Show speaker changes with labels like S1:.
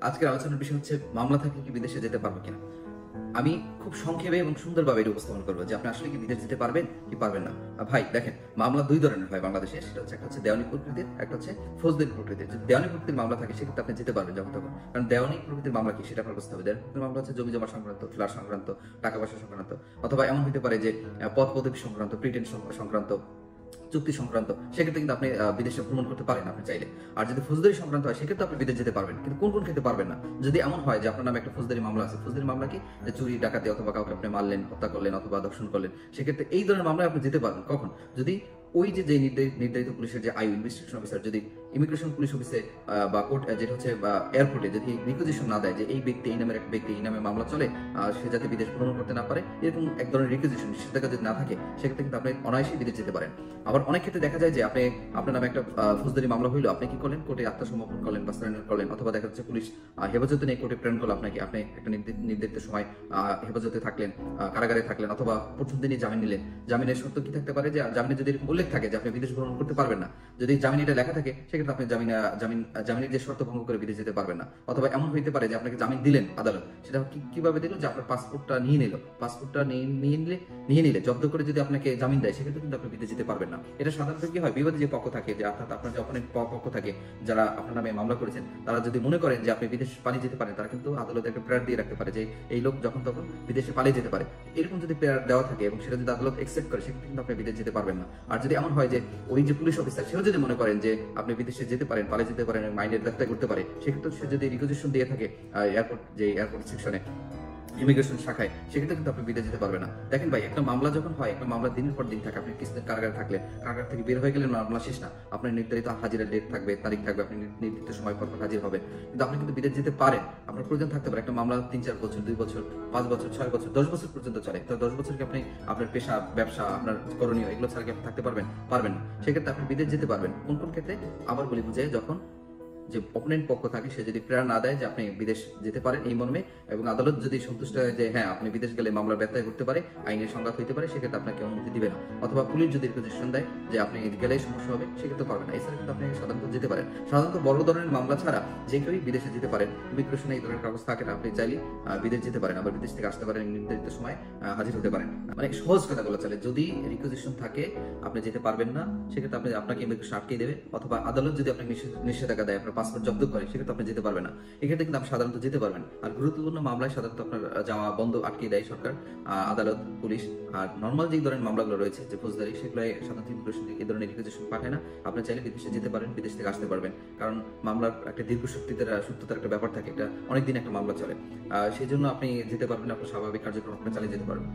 S1: আজকের আলোচনার বিষয় হচ্ছে মামলা থাকলে কি বিদেশে যেতে পারবো কিনা। আমি খুব সংক্ষেপে এবং সুন্দরভাবে এটা উপস্থাপন করবো যে আপনি আসলে কি বিদেশ যেতে পারবেন কি পারবেন না। ভাই দেখেন, মামলা দুই ধরনের হয় বাংলাদেশে। সেটা হচ্ছে একটা হচ্ছে দেওয়ানি প্রকৃতির, একটা হচ্ছে ফৌজদারি প্রকৃতির। যদি দেওয়ানি প্রকৃতির মামলা থাকে সেক্ষেত্রে আপনি যেতে পারবেন যখন তখন। কারণ দেওয়ানি প্রকৃতির মামলা কি সেটা আপনার বুঝতে হবে। দেওয়ানি প্রকৃতির মামলা হচ্ছে জমি জমা সংক্রান্ত, ফ্ল্যাট সংক্রান্ত, টাকা পয়সা সংক্রান্ত, অথবা এমন হতে পারে যে পদ পদবি সংক্রান্ত, প্রিটেন্ড সংক্রান্ত, চুক্তি সংক্রান্ত। সেক্ষেত্রে কিন্তু আপনি বিদেশে ভ্রমণ করতে পারেন আপনি চাইলে। আর যদি ফৌজদারি সংক্রান্ত হয় সেক্ষেত্রে আপনি বিদেশ যেতে পারবেন, কিন্তু কোন কোন ক্ষেত্রে পারবেন না। যদি এমন হয় যে আপনার নামে একটা ফৌজদারি মামলা আছে, ফৌজদারি মামলা কি, যে চুরি ডাকাতি অথবা কাউকে আপনি মারলেন, হত্যা করলেন অথবা দর্শন করলেন, সেক্ষেত্রে এই ধরনের মামলায় আপনি যেতে পারবেন কখন, যদি ওই যে নির্ধারিত পুলিশের যে আইও ইনভেস্টিগেশন অফিসার যদি ইমিগ্রেশন পুলিশ অফিসে বা কোর্ট যেটা হচ্ছে বা এয়ারপোর্টে যদি রিকুইজিশন না দেয় যে এই ব্যক্তি, এই নামের একটা ব্যক্তি, এই নামে মামলা চলে, সে যাতে বিদেশ ভ্রমণ করতে না পারে, এরকম এক ধরনের রিকুইজিশন নিষেধাজ্ঞা যদি না থাকে সেক্ষেত্রে কিন্তু আপনি অনায়াসেই বিদেশ যেতে পারেন। আবার অনেক ক্ষেত্রে দেখা যায় যে আপনি আপনার নামে একটা ফৌজদারি মামলা হইলো, আপনি কি করলেন, কোর্টে আত্মসমর্পণ করলেন বা সারেন্ডার করলেন, অথবা দেখা যাচ্ছে পুলিশ হেফাজতে নিয়ে কোর্টে প্রেরণ করলো আপনাকে, আপনি একটা নির্ধারিত সময় হেফাজতে থাকলেন, কারাগারে থাকলেন, অথবা প্রথম দিনই জামিন নিলেন। জামিনের শর্ত কি থাকতে পারে, যে জামিনে যদি এরকম উল্লেখ থাকে যে আপনি বিদেশ ভ্রমণ করতে পারবেন না, যদি জামিনে এটা লেখা থাকে সেক্ষেত্রে আপনি জামিনের যে শর্ত ভঙ্গ করে বিদেশ যেতে পারবেন না। অথবা এমন হইতে পারে যে আপনাকে জামিন দিলেন আদালত, সেটা কিভাবে দিল, যে আপনার পাসপোর্টটা নিয়ে নিল, পাসপোর্টটা নিয়ে নিলে জব্দ করে যদি আপনাকে জামিন দেয় সেক্ষেত্রে কিন্তু আপনি বিদেশ যেতে পারবেন না। এটা সাধারণত কি হয়, বিবাদী যে পক্ষ থাকে, যে অর্থাৎ আপনার যে অপোনেন্ট পক্ষ থাকে, যারা আপনার নামে মামলা করেছেন, তারা যদি মনে করেন যে আপনি বিদেশ পালিয়ে যেতে পারেন, তারা কিন্তু আদালতে একটা প্রেয়ার দিয়ে রাখতে পারে যে এই লোক যখন তখন বিদেশে পালিয়ে যেতে পারে। এরকম যদি প্রেয়ার দেওয়া থাকে এবং সেটা যদি আদালত একসেপ্ট করে সেক্ষেত্রে কিন্তু আপনি বিদেশ যেতে পারবেন না। আর যদি এমন হয় যে ওই যে পুলিশ অফিসার সেও যদি মনে করেন যে আপনি বিদেশে যেতে পারেন, পালিয়ে যেতে পারেন, মাইন্ডের গ্রেফতার করতে পারে, সেক্ষেত্রে সে যদি রিকুইজিশন দিয়ে থাকে এয়ারপোর্ট সেকশনে, ইমিগ্রেশন শাখায়, সেক্ষেত্রে কিন্তু আপনি বিদেশ যেতে পারবেন না। দেখেন ভাই, একটা মামলা যখন হয়, একটা মামলা দিনের পর দিন থাকে, আপনি কিছুদিন কারাগারে থাকলেন, কারাগার থেকে বের হয়ে গেলেন, মামলা শেষ না, আপনার নির্ধারিত হাজিরার ডেট থাকবে, তারিখ থাকবে, আপনি নির্দিষ্ট সময় পর হাজির হবেন, কিন্তু আপনি কিন্তু বিদেশ যেতে পারেন। আপনার প্রয়োজন থাকতে পারে, একটা মামলা 3-4 বছর, 2 বছর, 5 বছর, 6 বছর, 10 বছর পর্যন্ত চলে। তো 10 বছর কি আপনি আপনার পেশা, ব্যবসা, আপনার করণীয় এগুলো ছাড়া কি আপনি থাকতে পারবেন? পারবেন না। সেক্ষেত্রে আপনি বিদেশ যেতে পারবেন কোন কোন ক্ষেত্রে, আবার বলি বুঝে, যখন যে অপোনেন্ট পক্ষ থাকে সে যদি প্রেরণা না দেয় যে আপনি বিদেশ যেতে পারেন এই মর্মে, এবং আদালত যদি সন্তুষ্ট হয় যে হ্যাঁ আপনি বিদেশ গেলে মামলা ব্যত্যয় করতে পারে, আইনের সংঘাত হইতে পারে, সেক্ষেত্রে আপনাকে অনুমতি দিবে না। অথবা পুলিশ যদি রিকুইজিশন দেয় যে আপনি গেলে সমস্যা হবে, সেক্ষেত্রে পারবে না। এছাড়া কিন্তু আপনি সাধারণত যেতে পারেন। সাধারণত বড় ধরনের মামলা ছাড়া যে কেউই বিদেশে যেতে পারেন। ইমিগ্রেশনে এই ধরনের কাগজ থাকে না, আপনি চাইলে বিদেশ যেতে পারেন, আবার বিদেশ থেকে আসতে পারেন, নির্ধারিত সময় হাজির হতে পারেন। মানে সহজ কথা বলা চলে, যদি রিকুইজিশন থাকে আপনি যেতে পারবেন না, সেক্ষেত্রে আপনাকে ইমিগ্রেশন আটকে দেবে, অথবা আদালত যদি আপনাকে নিষেধাজ্ঞা দেয়, আপনার পাসপোর্ট জব্দ করে, সেক্ষেত্রে আপনি যেতে পারবেন না। এক্ষেত্রে কিন্তু আপনি সাধারণত যেতে পারবেন। আর গুরুত্বপূর্ণ মামলায় সাধারণত আপনার যাওয়া বন্ধ, আটকে দেয় সরকার, আদালত, পুলিশ। আর নর্মাল যে ধরনের মামলাগুলো রয়েছে যে ফৌজদারি, সেগুলো সাধারণত ইমিগ্রেশন এই ধরনের রিকুইজিশন পাঠায় না। আপনি চাইলে বিদেশে যেতে পারেন, বিদেশ থেকে আসতে পারবেন। কারণ মামলার একটা দীর্ঘ সূত্রতার একটা ব্যাপার থাকে, এটা অনেকদিন একটা মামলা চলে। সেই জন্য আপনি যেতে পারবেন, আপনার স্বাভাবিক কার্যক্রম আপনি চালিয়ে যেতে পারবেন।